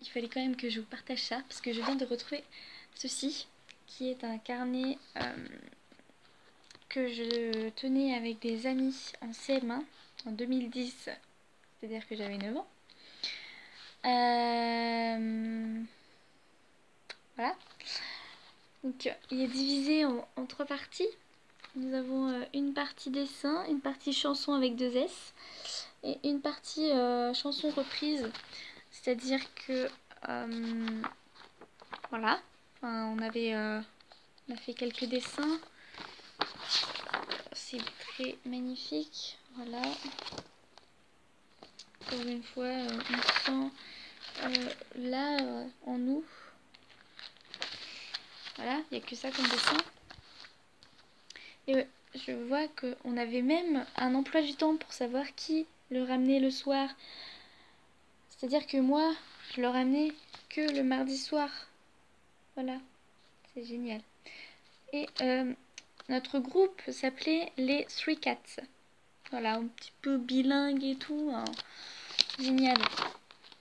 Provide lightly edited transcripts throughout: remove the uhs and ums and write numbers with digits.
il fallait quand même que je vous partage ça parce que je viens de retrouver ceci qui est un carnet que je tenais avec des amis en CM1 en 2010, c'est-à-dire que j'avais 9 ans. Voilà. Donc il est divisé en 3 parties. Nous avons une partie dessin, une partie chanson avec 2 S et une partie chanson reprise. C'est-à-dire que voilà, enfin, on a fait quelques dessins. C'est très magnifique. Voilà. Encore une fois, on sent là en nous. Voilà, il n'y a que ça comme dessin. Et je vois qu'on avait même un emploi du temps pour savoir qui le ramenait le soir. C'est-à-dire que moi, je le ramenais que le mardi soir. Voilà, c'est génial. Et notre groupe s'appelait les Three Cats. Voilà, un petit peu bilingue et tout. Hein. Génial.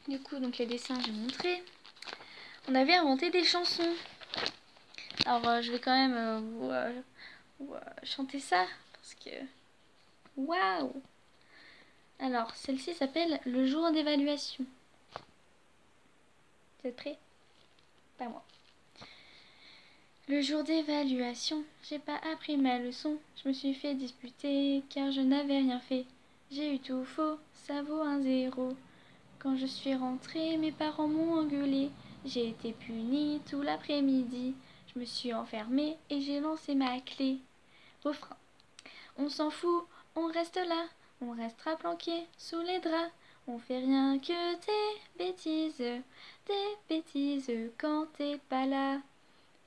Du coup, donc les dessins, j'ai montré. On avait inventé des chansons. Alors, je vais quand même vous chanter ça. Parce que... Waouh! Alors, celle-ci s'appelle Le jour d'évaluation. Vous êtes prêts? Pas moi. Le jour d'évaluation, j'ai pas appris ma leçon. Je me suis fait disputer car je n'avais rien fait. J'ai eu tout faux, ça vaut un 0. Quand je suis rentrée, mes parents m'ont engueulée. J'ai été punie tout l'après-midi. Je me suis enfermée et j'ai lancé ma clé. Refrain. On s'en fout, on reste là. On restera planqué sous les draps. On fait rien que des bêtises quand t'es pas là.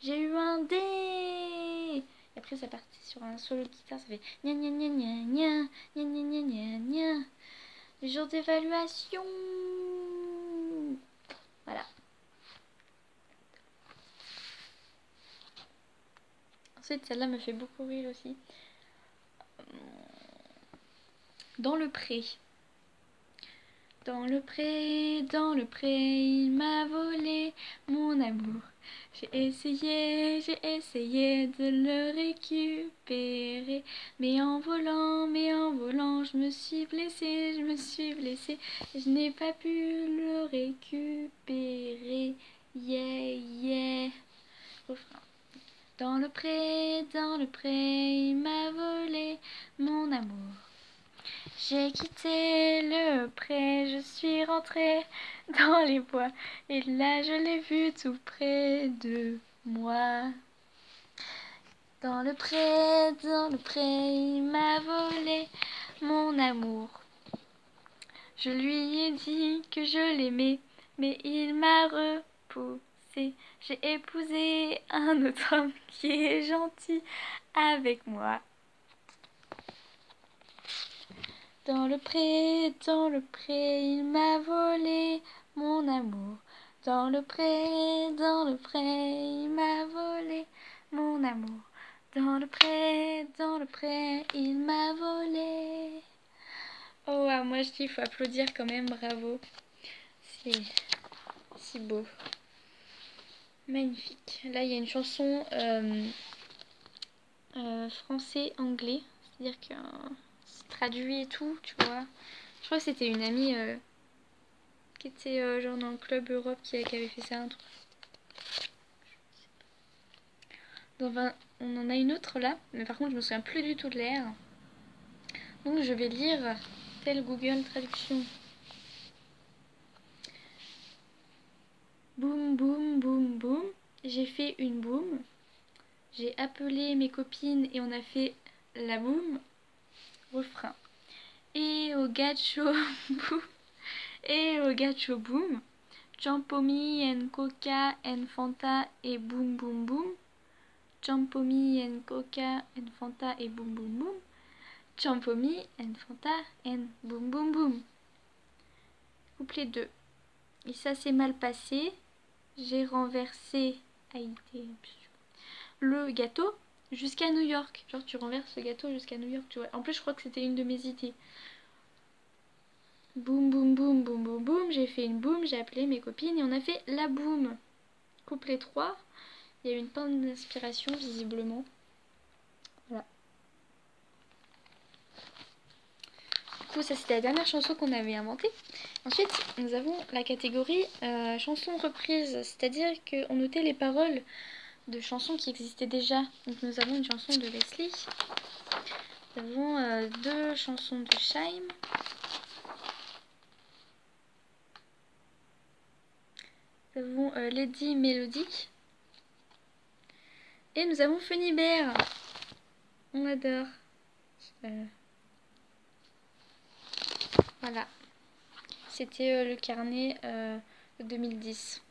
J'ai eu un D. Et après ça partit sur un solo de guitare, ça fait gna gna gna gna gna gna gna gna gna gna. Le jour d'évaluation. Voilà. Ensuite, celle-là me fait beaucoup rire aussi. Dans le pré. Dans le pré, il m'a volé mon amour. J'ai essayé de le récupérer. Mais en volant, je me suis blessée, et je n'ai pas pu le récupérer. Yeah, yeah. Refrain. Dans le pré, il m'a volé mon amour. J'ai quitté le pré, je suis rentrée dans les bois, et là je l'ai vu tout près de moi. Dans le pré, il m'a volé mon amour. Je lui ai dit que je l'aimais, mais il m'a repoussé. J'ai épousé un autre homme qui est gentil avec moi. Dans le pré, il m'a volé mon amour. Dans le pré, il m'a volé mon amour. Dans le pré, il m'a volé. Oh, ah, moi je dis, il faut applaudir quand même, bravo. C'est si beau. Magnifique. Là, il y a une chanson français-anglais. C'est-à-dire que c'est traduit et tout, tu vois. Je crois que c'était une amie qui était genre dans le club Europe qui avait fait ça, un truc. Donc, on en a une autre là, mais par contre je me souviens plus du tout de l'air. Donc je vais lire tel Google Traduction. Boum boum boum boum, j'ai fait une boum. J'ai appelé mes copines et on a fait la boum. Refrain. Et au gacho boum. Et au gacho boum. Champomy and Coca and Fanta et boum boum boum. Champomy and Coca and Fanta et boum boum boum. Champomy and Fanta and boum boum boum. Couplet 2. Et ça s'est mal passé. J'ai renversé le gâteau jusqu'à New York. Genre tu renverses le gâteau jusqu'à New York, tu vois. En plus je crois que c'était une de mes idées. Boum, boum, boum, boum, boum, boum. J'ai fait une boum, j'ai appelé mes copines et on a fait la boum. Couplet 3. Il y a eu une panne d'inspiration, visiblement. Voilà. Du coup, ça c'était la dernière chanson qu'on avait inventée. Ensuite, nous avons la catégorie chansons reprises, c'est-à-dire qu'on notait les paroles de chansons qui existaient déjà. Donc nous avons une chanson de Leslie. Nous avons deux chansons de Shaim. Nous avons Lady Melody. Et nous avons Funny Bear. On adore. Voilà. C'était le carnet 2010.